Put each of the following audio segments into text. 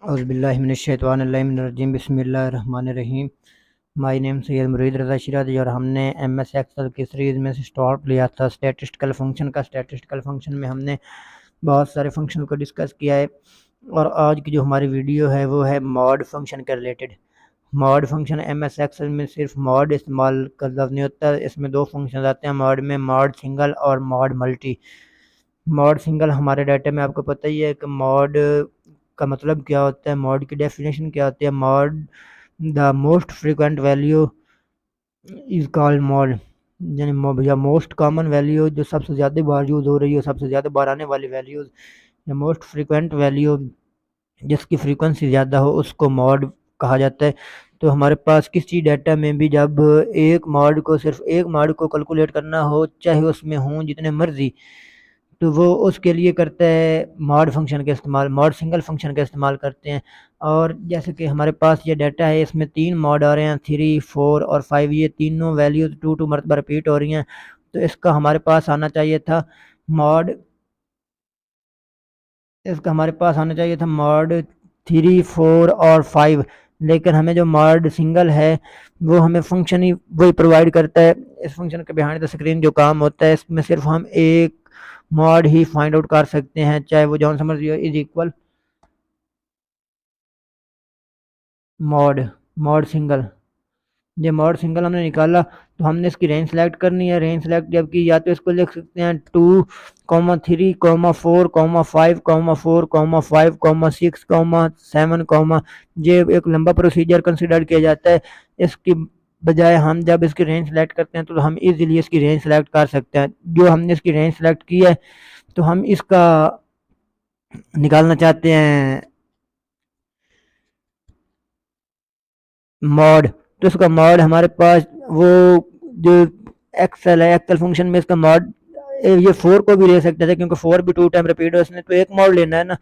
औज़ुबिल्लाहिमिनश्शैतानिर्रजीम बिस्मिल्लाहिर्रहमानिर्रहीम। My name Syed मुरीद रज़ा शिराज़ी और हमने MS एक्सेल की सीरीज़ में से स्टार्ट लिया था स्टैटिस्टिकल फंक्शन का। स्टैटिस्टिकल फंक्शन में हमने बहुत सारे फंक्शन को डिस्कस किया है और आज की जो हमारी वीडियो है वो है मॉड फंक्शन के related. Mod function MS Excel में सिर्फ मॉड इस्तेमाल का लफ्ज़ नहीं होता, इसमें दो फंक्शन आते हैं मॉड में, मॉड सिंगल और मॉड मल्टी। मॉड सिंगल हमारे डाटा में आपको पता ही है कि मॉड का मतलब क्या होता है, मॉड की डेफिनेशन क्या होती है। Mod the most frequent value is called mod, यानी या मोस्ट कॉमन वैल्यू जो सबसे ज़्यादा बार यूज़ हो रही हो, सबसे ज़्यादा बार आने वाली वैल्यूज़ या मोस्ट फ्रीक्वेंट वैल्यू जिसकी फ्रीक्वेंसी ज़्यादा हो उसको मॉड कहा जाता है। तो हमारे पास किसी डाटा में भी जब सिर्फ एक मॉड को कैलकुलेट करना हो, चाहे उसमें हों जितने मर्जी, तो वो उसके लिए करता है मॉड फंक्शन का इस्तेमाल, मॉड सिंगल फंक्शन का इस्तेमाल करते हैं। और जैसे कि हमारे पास ये डाटा है, इसमें 3 मॉड आ रहे हैं, 3, 4 और 5। ये तीनों वैल्यूज़ 2 मरतबा रिपीट हो रही हैं। तो इसका हमारे पास आना चाहिए था मॉड इसका हमारे पास आना चाहिए था मॉड 3, 4 और 5। लेकिन हमें जो मॉड सिंगल है वो हमें फंक्शन ही वही प्रोवाइड करता है। इस फंक्शन के बिहाइंड द स्क्रीन जो काम होता है, इसमें सिर्फ हम एक मॉड ही फाइंड आउट कर सकते हैं, चाहे वो जॉन समझ is equal mod mod single. ये मॉड सिंगल हमने निकाला तो हमने इसकी रेंज सेलेक्ट करनी है। रेंज सेलेक्ट जब की, या तो इसको लिख सकते हैं 2,3,4,5,5,6,7, ये एक लंबा प्रोसीजर कंसिडर किया जाता है। इसकी बजाय हम जब इसकी रेंज सेलेक्ट करते हैं तो हम इजीली इसकी रेंज सेलेक्ट कर सकते हैं। जो हमने इसकी रेंज सेलेक्ट की है तो हम इसका निकालना चाहते हैं मॉड। तो इसका मॉड हमारे पास वो जो एक्सेल है, एक्सेल फंक्शन में इसका मॉड ये 4 को भी ले सकते थे, क्योंकि 4 भी 2 टाइम रिपीट हो, इसने तो एक मॉड लेना है ना।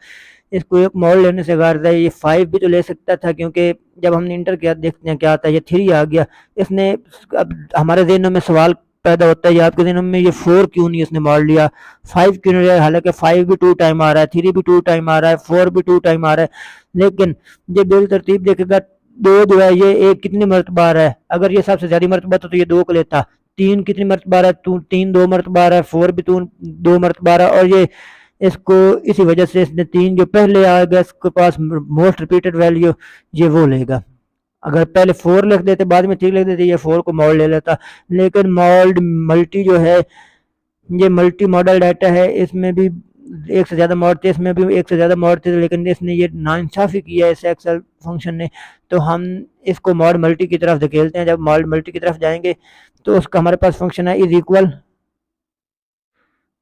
इसको एक मॉड लेने से गारदा है। ये 5 भी तो ले सकता था, क्योंकि जब हमने इंटर किया देखते हैं क्या आता है, ये 3 आ गया। इसने अब हमारे जहनों में सवाल पैदा होता है, आपके दिनों में ये 4 क्यों नहीं इसने मॉड लिया, 5 क्यों नहीं लिया, हालांकि 5 भी 2 टाइम आ रहा है, 3 भी 2 टाइम आ रहा है, 4 भी 2 टाइम आ रहा है। लेकिन ये बिल तरतीब देखेगा, दो जो है ये एक कितनी मरतबा आ रहा है, अगर ये सबसे ज्यादा मरतबा तो ये 2 को लेता। 3 कितनी मरतबा आ रहा है, 3 2 मरतबा आ रहा है, 4 भी 2 मरतबा आ रहा है। और ये इसको इसी वजह से इसने 3 जो पहले आएगा इसके पास मोस्ट रिपीटेड वैल्यू, ये वो लेगा। अगर पहले 4 लिख देते बाद में 3 लिख देते, ये 4 को मॉड ले लेता। लेकिन मॉड मल्टी जो है, ये मल्टी मॉडल डाटा है, इसमें भी एक से ज़्यादा मॉड थे, इसमें भी एक से ज़्यादा मॉड थे, लेकिन इसने ये नाइंसाफ़ी किया है इस एक्सेल फंक्शन ने। तो हम इसको मॉड मल्टी की तरफ धकेलते हैं। जब मॉड मल्टी की तरफ जाएंगे तो उसका हमारे पास फंक्शन है इज इक्वल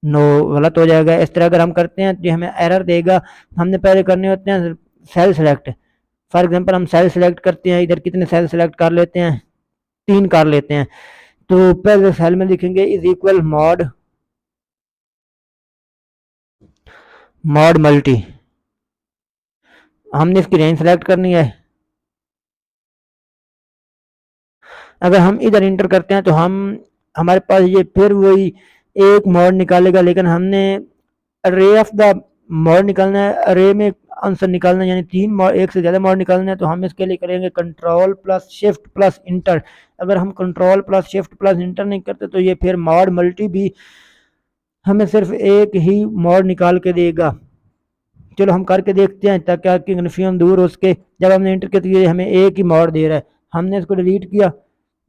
नो, गलत हो जाएगा। इस तरह अगर हम करते हैं तो हमें एरर देगा। हमने पहले करने होते हैं सेल सेलेक्ट। फॉर एग्जांपल हम सेल सेलेक्ट करते हैं, इधर कितने सेल सेलेक्ट कर लेते हैं, 3 कर लेते हैं। तो पहले सेल में लिखेंगे is equal mod mod multi. हमने इसकी रेंज सेलेक्ट करनी है। अगर हम इधर इंटर करते हैं तो हमारे पास ये फिर वही एक मॉड निकालेगा, लेकिन हमने अरे ऑफ द मॉड निकालना है, अरे में आंसर निकालना है, यानी 3 मॉड, एक से ज़्यादा मॉड निकालना है। तो हम इसके लिए करेंगे control plus shift plus inter. अगर हम control plus shift plus inter नहीं करते तो ये फिर मॉड मल्टी भी हमें सिर्फ एक ही मॉड निकाल के देगा। चलो हम करके देखते हैं ताकि आपकी कन्फ्यूजन दूर हो सके। जब हमने इंटर किया तो ये हमें एक ही मॉड दे रहा है, हमने इसको डिलीट किया,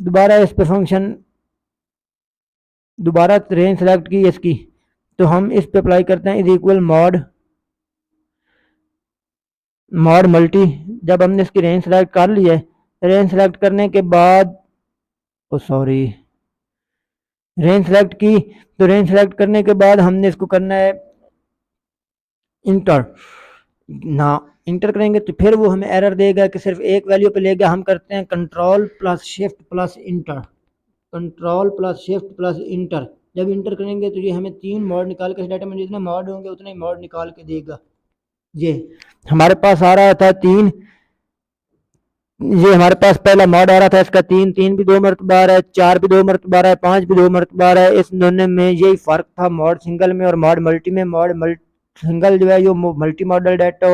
दोबारा इस पे फंक्शन दोबारा रेंज सेलेक्ट की इसकी, तो हम इस पे अप्लाई करते हैं is equal mod mod multi. जब हमने इसकी रेंज सेलेक्ट कर ली है, रेंज सेलेक्ट करने के बाद ओ सॉरी रेंज सेलेक्ट की, तो रेंज सेलेक्ट करने के बाद हमने इसको करना है इंटर ना। इंटर करेंगे तो फिर वो हमें एरर देगा कि सिर्फ एक वैल्यू पे लेगा। हम करते हैं control plus shift plus inter, control plus shift plus inter. जब इंटर करेंगे तो ये हमें 3 मॉड निकाल के, डाटा में जितने मॉड होंगे उतने ही मॉड निकाल के देगा। ये हमारे पास आ रहा था 3, ये हमारे पास पहला मॉड आ रहा था इसका 3, 3 भी 2 मरतबा आ रहा है, 4 भी 2 मरतबा आ रहा है, 5 भी 2 मरतबा आ रहा है। इस दोनों में यही फ़र्क था मॉड सिंगल में और मॉड मल्टी में। मॉड सिंगल जो है, जो मल्टी मॉडल डाटा